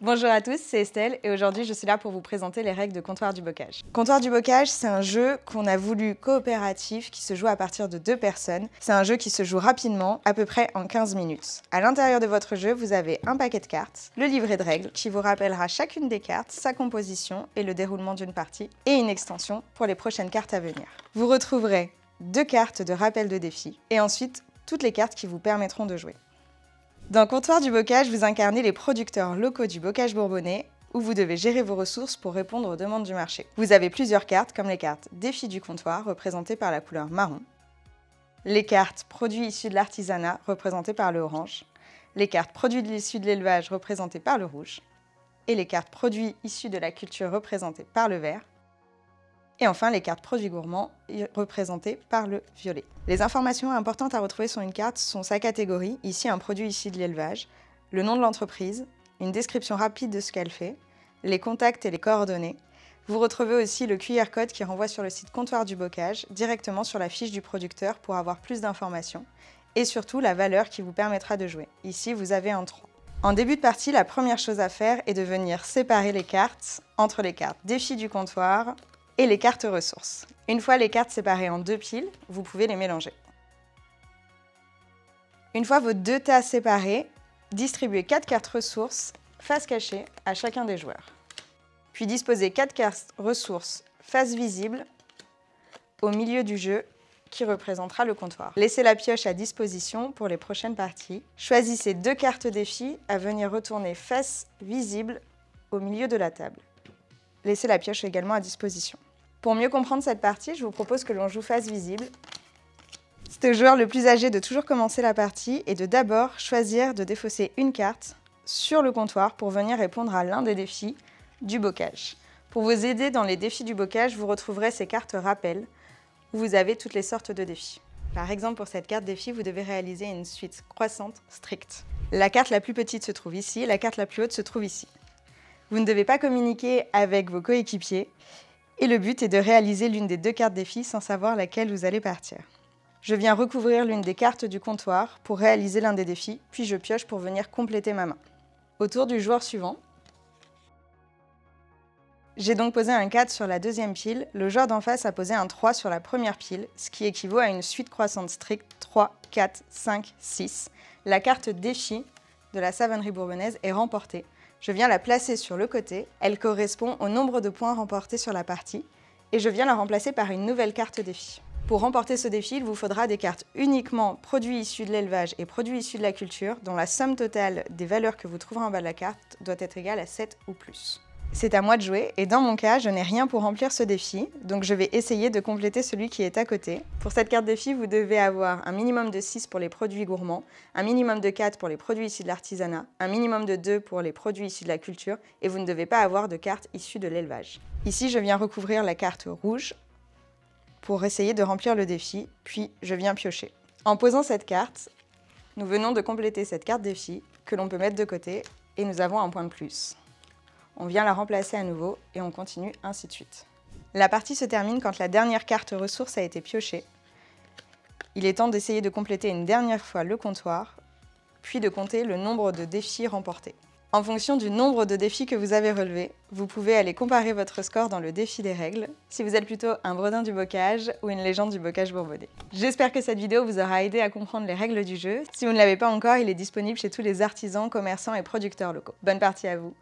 Bonjour à tous, c'est Estelle et aujourd'hui je suis là pour vous présenter les règles de Comptoir du Bocage. Comptoir du Bocage, c'est un jeu qu'on a voulu coopératif qui se joue à partir de 2 personnes. C'est un jeu qui se joue rapidement, à peu près en 15 minutes. À l'intérieur de votre jeu, vous avez un paquet de cartes, le livret de règles qui vous rappellera chacune des cartes, sa composition et le déroulement d'une partie, et une extension pour les prochaines cartes à venir. Vous retrouverez 2 cartes de rappel de défi et ensuite toutes les cartes qui vous permettront de jouer. Dans Comptoir du Bocage, vous incarnez les producteurs locaux du bocage bourbonnais où vous devez gérer vos ressources pour répondre aux demandes du marché. Vous avez plusieurs cartes comme les cartes Défis du comptoir représentées par la couleur marron, les cartes Produits issus de l'artisanat représentées par le orange, les cartes Produits issus de l'élevage représentées par le rouge et les cartes Produits issus de la culture représentées par le vert. Et enfin, les cartes produits gourmands représentées par le violet. Les informations importantes à retrouver sur une carte sont sa catégorie, ici un produit issu de l'élevage, le nom de l'entreprise, une description rapide de ce qu'elle fait, les contacts et les coordonnées. Vous retrouvez aussi le QR code qui renvoie sur le site Comptoir du Bocage, directement sur la fiche du producteur pour avoir plus d'informations, et surtout la valeur qui vous permettra de jouer. Ici, vous avez un 3. En début de partie, la première chose à faire est de venir séparer les cartes entre les cartes Défis du comptoir et les cartes ressources. Une fois les cartes séparées en 2 piles, vous pouvez les mélanger. Une fois vos 2 tas séparés, distribuez 4 cartes ressources face cachée à chacun des joueurs. Puis disposez 4 cartes ressources face visible au milieu du jeu qui représentera le comptoir. Laissez la pioche à disposition pour les prochaines parties. Choisissez 2 cartes défis à venir retourner face visible au milieu de la table. Laissez la pioche également à disposition. Pour mieux comprendre cette partie, je vous propose que l'on joue face visible. C'est au joueur le plus âgé de toujours commencer la partie et de d'abord choisir de défausser une carte sur le comptoir pour venir répondre à l'un des défis du bocage. Pour vous aider dans les défis du bocage, vous retrouverez ces cartes rappel où vous avez toutes les sortes de défis. Par exemple, pour cette carte défi, vous devez réaliser une suite croissante stricte. La carte la plus petite se trouve ici, la carte la plus haute se trouve ici. Vous ne devez pas communiquer avec vos coéquipiers et le but est de réaliser l'une des 2 cartes défis sans savoir laquelle vous allez partir. Je viens recouvrir l'une des cartes du comptoir pour réaliser l'un des défis, puis je pioche pour venir compléter ma main. Au tour du joueur suivant, j'ai donc posé un 4 sur la 2e pile, le joueur d'en face a posé un 3 sur la première pile, ce qui équivaut à une suite croissante stricte 3, 4, 5, 6. La carte défi de la savonnerie bourbonnaise est remportée. Je viens la placer sur le côté, elle correspond au nombre de points remportés sur la partie, et je viens la remplacer par une nouvelle carte défi. Pour remporter ce défi, il vous faudra des cartes uniquement produits issus de l'élevage et produits issus de la culture, dont la somme totale des valeurs que vous trouverez en bas de la carte doit être égale à 7 ou plus. C'est à moi de jouer, et dans mon cas, je n'ai rien pour remplir ce défi, donc je vais essayer de compléter celui qui est à côté. Pour cette carte défi, vous devez avoir un minimum de 6 pour les produits gourmands, un minimum de 4 pour les produits issus de l'artisanat, un minimum de 2 pour les produits issus de la culture, et vous ne devez pas avoir de cartes issues de l'élevage. Ici, je viens recouvrir la carte rouge pour essayer de remplir le défi, puis je viens piocher. En posant cette carte, nous venons de compléter cette carte défi que l'on peut mettre de côté, et nous avons un point de plus. On vient la remplacer à nouveau et on continue ainsi de suite. La partie se termine quand la dernière carte ressource a été piochée. Il est temps d'essayer de compléter une dernière fois le comptoir, puis de compter le nombre de défis remportés. En fonction du nombre de défis que vous avez relevés, vous pouvez aller comparer votre score dans le défi des règles, si vous êtes plutôt un bredin du bocage ou une légende du bocage bourbonnais. J'espère que cette vidéo vous aura aidé à comprendre les règles du jeu. Si vous ne l'avez pas encore, il est disponible chez tous les artisans, commerçants et producteurs locaux. Bonne partie à vous!